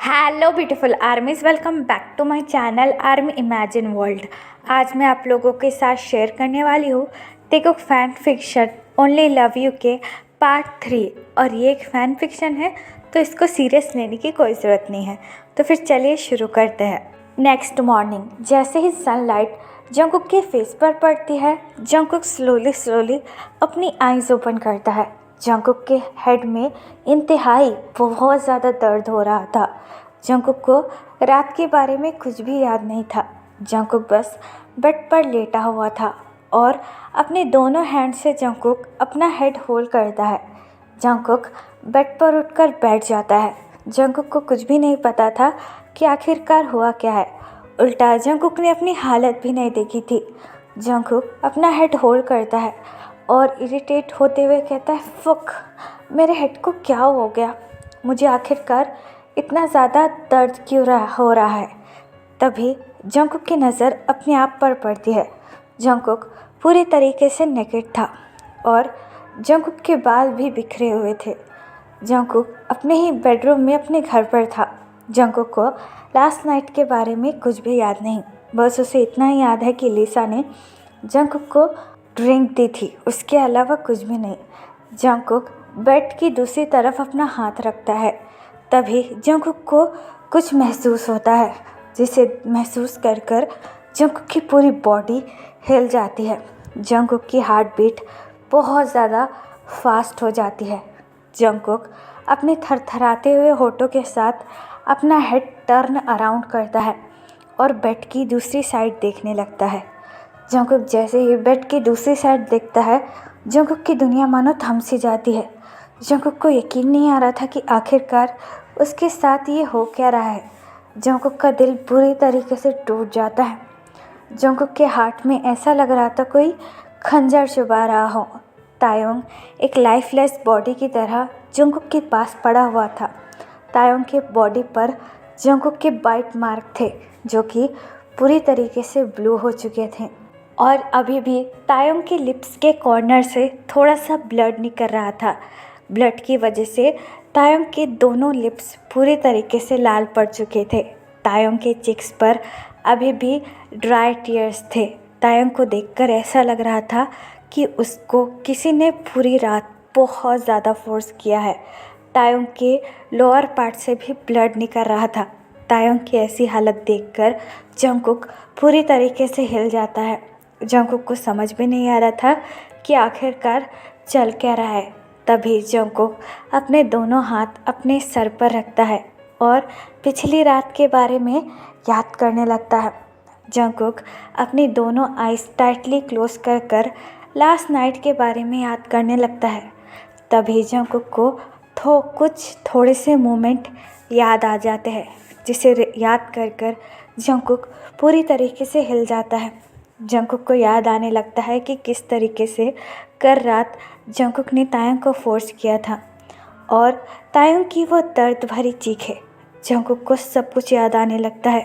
Hello beautiful armies, welcome back to my channel army imagine world. आज मैं आप लोगों के साथ शेयर करने वाली हूँ देखो fan fiction only love you के पार्ट 3। और ये एक फ़ैन फिक्शन है तो इसको सीरियस लेने की कोई ज़रूरत नहीं है। तो फिर चलिए शुरू करते हैं। नेक्स्ट मॉर्निंग जैसे ही सनलाइट जंगकुक के फेस पर पड़ती है, जंगकुक स्लोली अपनी आईज ओपन करता है। जंगकुक के हेड में इंतहाई बहुत ज़्यादा दर्द हो रहा था। जंगकुक को रात के बारे में कुछ भी याद नहीं था। जंगकुक बस बेड पर लेटा हुआ था और अपने दोनों हैंड से जंगकुक अपना हेड होल्ड करता है। जंगकुक बेड पर उठकर बैठ जाता है। जंगकुक को कुछ भी नहीं पता था कि आखिरकार हुआ क्या है। उल्टा जंगकुक ने अपनी हालत भी नहीं देखी थी। जंगकुक अपना हेड होल्ड करता है और इरिटेट होते हुए कहता है, फक, मेरे हेड को क्या हो गया? मुझे आखिरकार इतना ज़्यादा दर्द क्यों हो रहा है? तभी जंगकुक की नज़र अपने आप पर पड़ती है। जंगकुक पूरी तरीके से नेकेड था और जंगकुक के बाल भी बिखरे हुए थे। जंगकुक अपने ही बेडरूम में अपने घर पर था। जंगकुक को लास्ट नाइट के बारे में कुछ भी याद नहीं, बस उसे इतना ही याद है कि लिसा ने जंगकुक को ड्रिंक दी थी, उसके अलावा कुछ भी नहीं। जंगकुक बेड की दूसरी तरफ अपना हाथ रखता है। तभी जंगकुक को कुछ महसूस होता है, जिसे महसूस कर कर जंगकुक की पूरी बॉडी हिल जाती है। जंगकुक की हार्ट बीट बहुत ज़्यादा फास्ट हो जाती है। जंगकुक अपने थरथराते हुए होठों के साथ अपना हेड टर्न अराउंड करता है और बेड की दूसरी साइड देखने लगता है। जंगकुक जैसे ही बेड की दूसरी साइड देखता है, जंगकुक की दुनिया मानो थम सी जाती है। जंगकुक को यकीन नहीं आ रहा था कि आखिरकार उसके साथ ये हो क्या रहा है। जंगकुक का दिल बुरी तरीके से टूट जाता है। जंगकुक के हार्ट में ऐसा लग रहा था कोई खंजर चुभा रहा हो। तायोंग एक लाइफलेस बॉडी की तरह जंगकुक के पास पड़ा हुआ था। तायोंग के बॉडी पर जंगकुक के बाइट मार्क थे, जो कि पूरी तरीके से ब्लू हो चुके थे और अभी भी तायोंग के लिप्स के कॉर्नर से थोड़ा सा ब्लड निकल रहा था। ब्लड की वजह से तायोंग के दोनों लिप्स पूरी तरीके से लाल पड़ चुके थे। तायोंग के चिक्स पर अभी भी ड्राई टीयर्स थे। तायोंग को देखकर ऐसा लग रहा था कि उसको किसी ने पूरी रात बहुत ज़्यादा फोर्स किया है। तायोंग के लोअर पार्ट से भी ब्लड निकल रहा था। तायोंग की ऐसी हालत देखकर जंगकुक पूरी तरीके से हिल जाता है। जंगकुक को समझ में नहीं आ रहा था कि आखिरकार चल क्या रहा है। तभी जंगकुक अपने दोनों हाथ अपने सर पर रखता है और पिछली रात के बारे में याद करने लगता है। जंगकुक अपनी दोनों आइज़ टाइटली क्लोज कर कर लास्ट नाइट के बारे में याद करने लगता है। तभी जंगकुक को थोड़े से मोमेंट याद आ जाते हैं, जिसे याद कर कर जंगकुक पूरी तरीके से हिल जाता है। जंगकुक को याद आने लगता है कि किस तरीके से कल रात जंगकुक ने तायोंग को फोर्स किया था और तायोंग की वो दर्द भरी चीखें। जंगकुक को सब कुछ याद आने लगता है,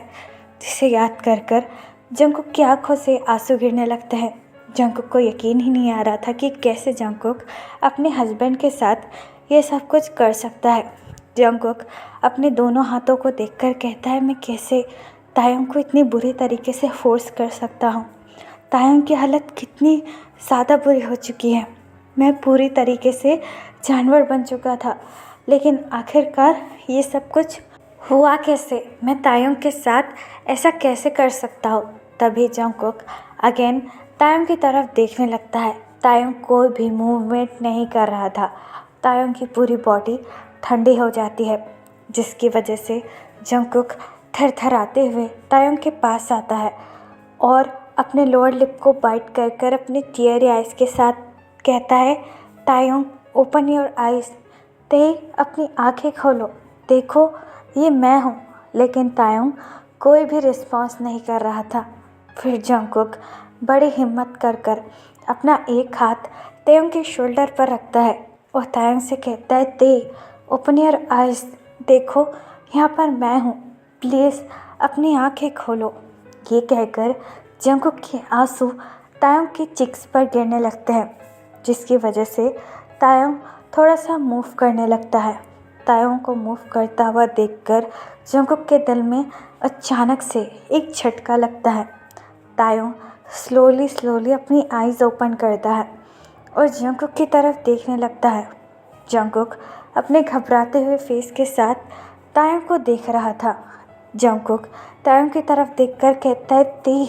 जिसे याद कर कर जंगकुक की आंखों से आंसू गिरने लगते हैं। जंगकुक को यकीन ही नहीं आ रहा था कि कैसे जंगकुक अपने हस्बैंड के साथ ये सब कुछ कर सकता है। जंगकुक अपने दोनों हाथों को देखकर कहता है, मैं कैसे तायोंग को इतनी बुरी तरीके से फोर्स कर सकता हूँ? तायोंग की हालत कितनी ज़्यादा बुरी हो चुकी है। मैं पूरी तरीके से जानवर बन चुका था, लेकिन आखिरकार ये सब कुछ हुआ कैसे? मैं तायोंग के साथ ऐसा कैसे कर सकता हूँ? तभी जंगकुक अगेन तायोंग की तरफ देखने लगता है। तायोंग कोई भी मूवमेंट नहीं कर रहा था। तायोंग की पूरी बॉडी ठंडी हो जाती है, जिसकी वजह से जंगकुक थरथराते हुए तायोंग के पास आता है और अपने लोअर लिप को बाइट कर कर अपने टीयरी आइज़ के साथ कहता है, तायोंग ओपन योर आइज़, ते अपनी आंखें खोलो, देखो ये मैं हूँ। लेकिन तायोंग कोई भी रिस्पॉन्स नहीं कर रहा था। फिर जंगकुक बड़ी हिम्मत कर कर अपना एक हाथ तायोंग के शोल्डर पर रखता है और तायोंग से कहता है, ते ओपन योर आइज़, देखो यहाँ पर मैं हूँ, प्लीज़ अपनी आंखें खोलो। ये कहकर जंगकुक के आंसू तायोंग के चिक्स पर गिरने लगते हैं, जिसकी वजह से तायोंग थोड़ा सा मूव करने लगता है। तायोंग को मूव करता हुआ देखकर जंगकुक के दिल में अचानक से एक झटका लगता है। तायोंग स्लोली स्लोली अपनी आईज ओपन करता है और जंगकुक की तरफ देखने लगता है। जंगकुक अपने घबराते हुए फेस के साथ तायोंग को देख रहा था। जंगकुक तायोंग की तरफ देखकर कहता है, ती,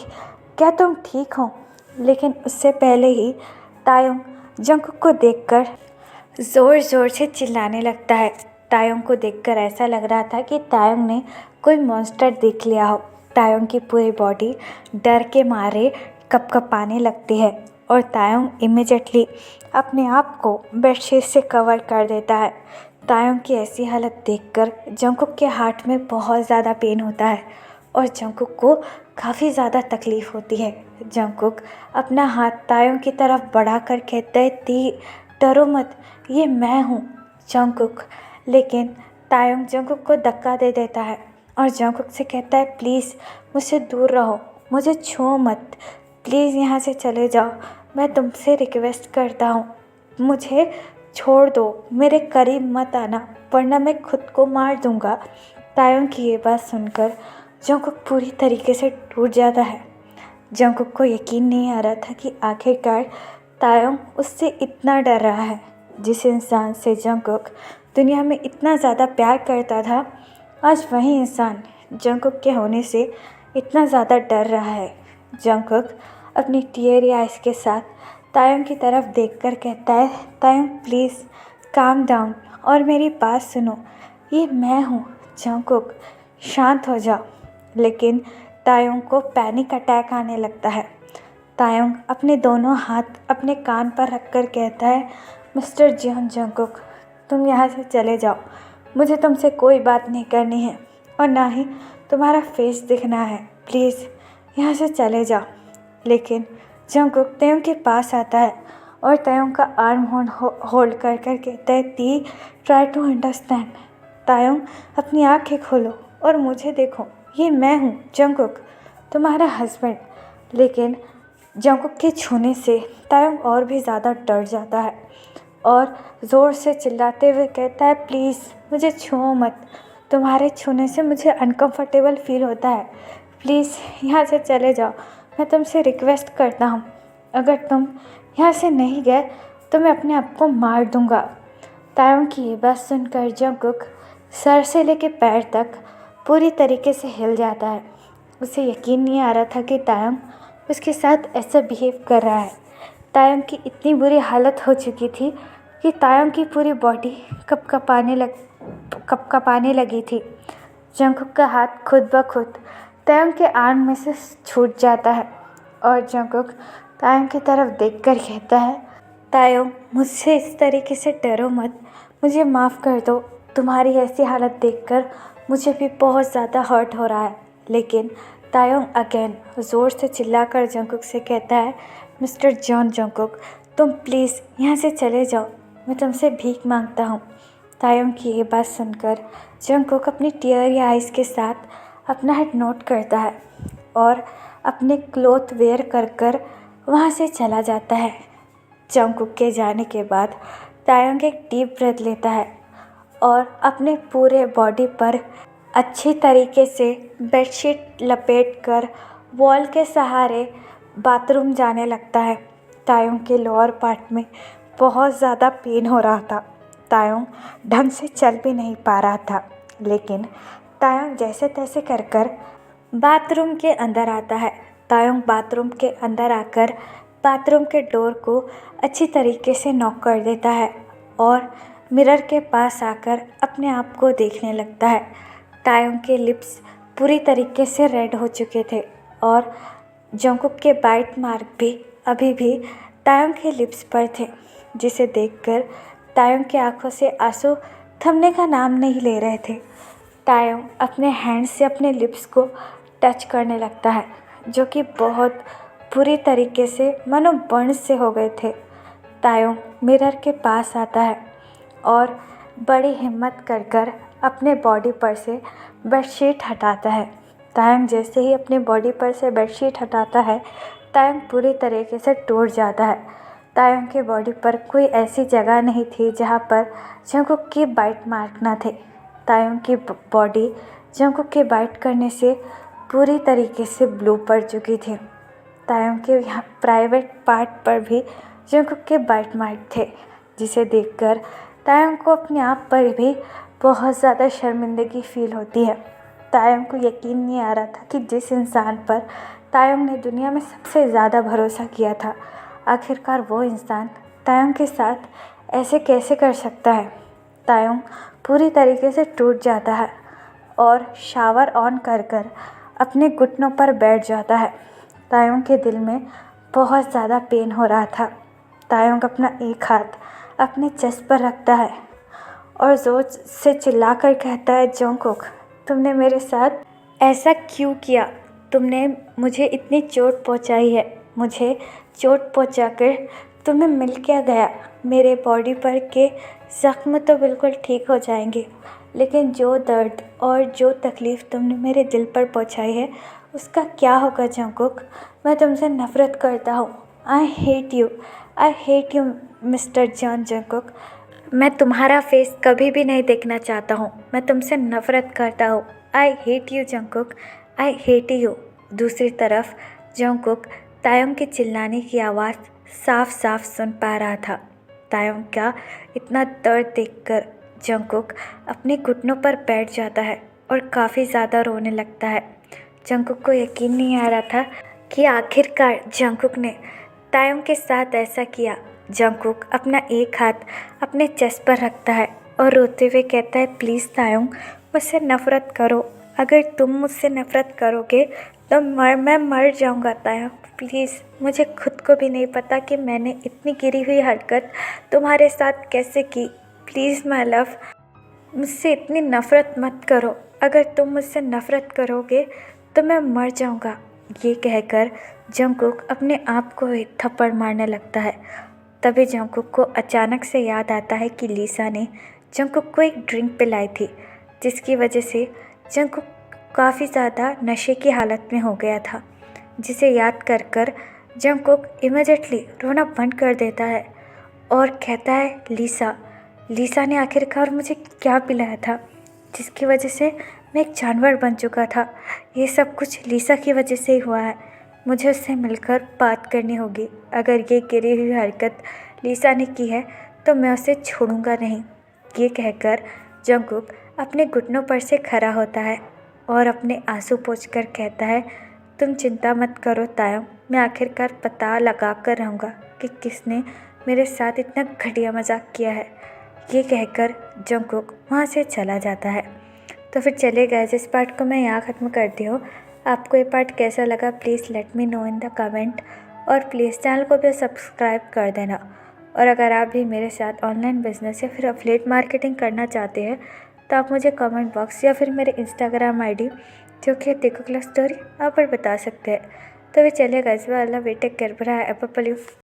क्या तुम ठीक हो? लेकिन उससे पहले ही तायोंग जंगकुक को देखकर ज़ोर ज़ोर से चिल्लाने लगता है। तायोंग को देखकर ऐसा लग रहा था कि तायोंग ने कोई मॉन्स्टर देख लिया हो। तायोंग की पूरी बॉडी डर के मारे कँपकँपाने लगती है और तायोंग इमीडिएटली अपने आप को बेडशीट से कवर कर देता है। तायोंग की ऐसी हालत देखकर जंगकुक के हार्ट में बहुत ज़्यादा पेन होता है और जंगकुक को काफ़ी ज़्यादा तकलीफ़ होती है। जंगकुक अपना हाथ तायोंग की तरफ बढ़ाकर कहता है, ती, डरो मत, ये मैं हूँ जंगकुक। लेकिन तायोंग जंगकुक को धक्का दे देता है और जंगकुक से कहता है, प्लीज़ मुझसे दूर रहो, मुझे छुओ मत, प्लीज़ यहाँ से चले जाओ, मैं तुमसे रिक्वेस्ट करता हूँ, मुझे छोड़ दो, मेरे करीब मत आना वरना मैं खुद को मार दूँगा। तायोंग की ये बात सुनकर जंगकुक पूरी तरीके से टूट जाता है। जंगकुक को यकीन नहीं आ रहा था कि आखिरकार तायोंग उससे इतना डर रहा है। जिस इंसान से जंगकुक दुनिया में इतना ज़्यादा प्यार करता था, आज वही इंसान जंगकुक के होने से इतना ज़्यादा डर रहा है। जंगकुक अपनी टीयरी आइज़ के साथ तायोंग की तरफ देखकर कहता है, तायोंग प्लीज़ काम डाउन और मेरी बात सुनो, ये मैं हूँ जंगकुक, शांत हो जाओ। लेकिन तायोंग को पैनिक अटैक आने लगता है। तायोंग अपने दोनों हाथ अपने कान पर रखकर कहता है, मिस्टर जियोन जंगकुक, तुम यहाँ से चले जाओ, मुझे तुमसे कोई बात नहीं करनी है और ना ही तुम्हारा फेस दिखना है, प्लीज़ यहाँ से चले जाओ। लेकिन जंगकुक तायोंग के पास आता है और तायोंग का आर्म होल्ड कर कहता है, ती, ट्राई टू अंडरस्टैंड। तायोंग अपनी आँखें खोलो और मुझे देखो, ये मैं हूँ जंगकुक, तुम्हारा हस्बैंड। लेकिन जंगकुक के छूने से तायोंग और भी ज़्यादा डर जाता है और ज़ोर से चिल्लाते हुए कहता है, प्लीज़ मुझे छुओ मत, तुम्हारे छूने से मुझे अनकंफर्टेबल फील होता है, प्लीज़ यहाँ से चले जाओ, मैं तुमसे रिक्वेस्ट करता हूँ, अगर तुम यहाँ से नहीं गए तो मैं अपने आप को मार दूँगा। तायोंग की ये बात सुनकर जंगकुक सर से लेकर पैर तक पूरी तरीके से हिल जाता है। उसे यकीन नहीं आ रहा था कि तायोंग उसके साथ ऐसा बिहेव कर रहा है। तायोंग की इतनी बुरी हालत हो चुकी थी कि तायोंग की पूरी बॉडी कँपकँपाने लगी थी। जंगकुक का हाथ खुद ब खुद तायोंग के आर्म में से छूट जाता है और जंगकुक तायोंग की तरफ देखकर कहता है, तायोंग मुझसे इस तरीके से डरो मत, मुझे माफ़ कर दो, तुम्हारी ऐसी हालत देखकर मुझे भी बहुत ज़्यादा हर्ट हो रहा है। लेकिन तायोंग अगेन ज़ोर से चिल्लाकर जंगकुक से कहता है, मिस्टर जॉन जंगकुक, तुम प्लीज़ यहाँ से चले जाओ, मैं तुमसे भीख मांगता हूँ। तायोंग की ये बात सुनकर जंगकुक अपनी टीयरी आइज़ के साथ अपना हेड नोट करता है और अपने क्लोथ वेयर कर वहाँ से चला जाता है। जंगकुक के जाने के बाद तायोंग एक डीप ब्रेथ लेता है और अपने पूरे बॉडी पर अच्छी तरीके से बेडशीट लपेटकर वॉल के सहारे बाथरूम जाने लगता है। तायोंग के लोअर पार्ट में बहुत ज़्यादा पेन हो रहा था। तायोंग ढंग से चल भी नहीं पा रहा था, लेकिन तायोंग जैसे तैसे कर बाथरूम के अंदर आता है। तायोंग बाथरूम के अंदर आकर बाथरूम के डोर को अच्छी तरीके से नॉक कर देता है और मिरर के पास आकर अपने आप को देखने लगता है। तायोंग के लिप्स पूरी तरीके से रेड हो चुके थे और जंगकुक के बाइट मार्क भी अभी भी तायोंग के लिप्स पर थे, जिसे देखकर तायोंग की आंखों से आंसू थमने का नाम नहीं ले रहे थे। तायोंग अपने हैंड से अपने लिप्स को टच करने लगता है, जो कि बहुत बुरी तरीके से मानो बर्न से हो गए थे। तायोंग मिरर के पास आता है और बड़ी हिम्मत कर अपने बॉडी पर से बेडशीट हटाता है। तायोंग जैसे ही अपनी बॉडी पर से बेडशीट हटाता है, तायोंग पूरी तरीके से टूट जाता है। तायोंग के बॉडी पर कोई ऐसी जगह नहीं थी जहाँ पर जंगकुक के बाइट मार्क ना थे। तायोंग की बॉडी जंगकुक के बाइट करने से पूरी तरीके से ब्लू पड़ चुकी थी। तायोंग के यहाँ प्राइवेट पार्ट पर भी जंगकुक के बाइट मार्क थे, जिसे देखकर तायोंग को अपने आप पर भी बहुत ज़्यादा शर्मिंदगी फील होती है। तायोंग को यकीन नहीं आ रहा था कि जिस इंसान पर तायोंग ने दुनिया में सबसे ज़्यादा भरोसा किया था, आखिरकार वो इंसान तायोंग के साथ ऐसे कैसे कर सकता है। तायोंग पूरी तरीके से टूट जाता है और शावर ऑन कर कर अपने घुटनों पर बैठ जाता है। तायोंग के दिल में बहुत ज़्यादा पेन हो रहा था। तायोंग अपना एक हाथ अपने चेस्ट पर रखता है और ज़ोर से चिल्लाकर कहता है, जंगकुक, तुमने मेरे साथ ऐसा क्यों किया? तुमने मुझे इतनी चोट पहुंचाई है। मुझे चोट पहुंचाकर तुम्हें मिल क्या गया? मेरे बॉडी पर के ज़ख्म तो बिल्कुल ठीक हो जाएंगे, लेकिन जो दर्द और जो तकलीफ़ तुमने मेरे दिल पर पहुंचाई है उसका क्या होगा जंगकुक? मैं तुमसे नफ़रत करता हूँ। I hate you mister John Jungkook. मैं तुम्हारा फेस कभी भी नहीं देखना चाहता हूँ। मैं तुमसे नफ़रत करता हूँ। I hate you Jungkook, I hate you. दूसरी तरफ जंगकुक तायोंग के चिल्लाने की आवाज़ साफ साफ सुन पा रहा था। तायोंग का इतना दर्द देखकर जंगकुक अपने घुटनों पर बैठ जाता है और काफ़ी ज़्यादा रोने लगता है। जंगकुक को यकीन नहीं आ रहा था कि आखिरकार जंगकुक ने तायोंग के साथ ऐसा किया। जंगकुक अपना एक हाथ अपने चेस्ट पर रखता है और रोते हुए कहता है, प्लीज़ तायोंग, मुझसे नफ़रत करो। अगर तुम मुझसे नफ़रत करोगे तो मैं मर जाऊंगा तायोंग। प्लीज़, मुझे खुद को भी नहीं पता कि मैंने इतनी गिरी हुई हरकत तुम्हारे साथ कैसे की। प्लीज़ माय लव, मुझसे इतनी नफ़रत मत करो। अगर तुम मुझसे नफ़रत करोगे तो मैं मर जाऊंगा। ये कहकर जंगकुक अपने आप को एक थप्पड़ मारने लगता है। तभी जंगकुक को अचानक से याद आता है कि लिसा ने जंगकुक को एक ड्रिंक पिलाई थी, जिसकी वजह से जंगकुक काफ़ी ज़्यादा नशे की हालत में हो गया था। जिसे याद कर कर जंगकुक इमीडिएटली रोना बंद कर देता है और कहता है, लिसा ने आखिरकार मुझे क्या पिलाया था जिसकी वजह से मैं एक जानवर बन चुका था? ये सब कुछ लिसा की वजह से ही हुआ है। मुझे उससे मिलकर बात करनी होगी। अगर ये गिरी हुई हरकत लिसा ने की है तो मैं उसे छोड़ूंगा नहीं। ये कहकर जंगकुक अपने घुटनों पर से खड़ा होता है और अपने आंसू पोंछकर कहता है, तुम चिंता मत करो तायोंग, मैं आखिरकार पता लगा कर रहूँगा कि किसने मेरे साथ इतना घटिया मजाक किया है। ये कहकर जंगकुक वहाँ से चला जाता है। तो फिर चले गए, इस पार्ट को मैं यहाँ ख़त्म करती हूँ। आपको ये पार्ट कैसा लगा please let me know in the comment, और प्लीज़ चैनल को भी सब्सक्राइब कर देना। और अगर आप भी मेरे साथ ऑनलाइन बिजनेस या फिर अफिलिएट मार्केटिंग करना चाहते हैं तो आप मुझे कमेंट बॉक्स या फिर मेरे इंस्टाग्राम आईडी जो कि देखो क्लास स्टोरी, आप पर बता सकते हैं। तो वे चलेगा इस बार। अल्लाह, टेक केयर, बाय,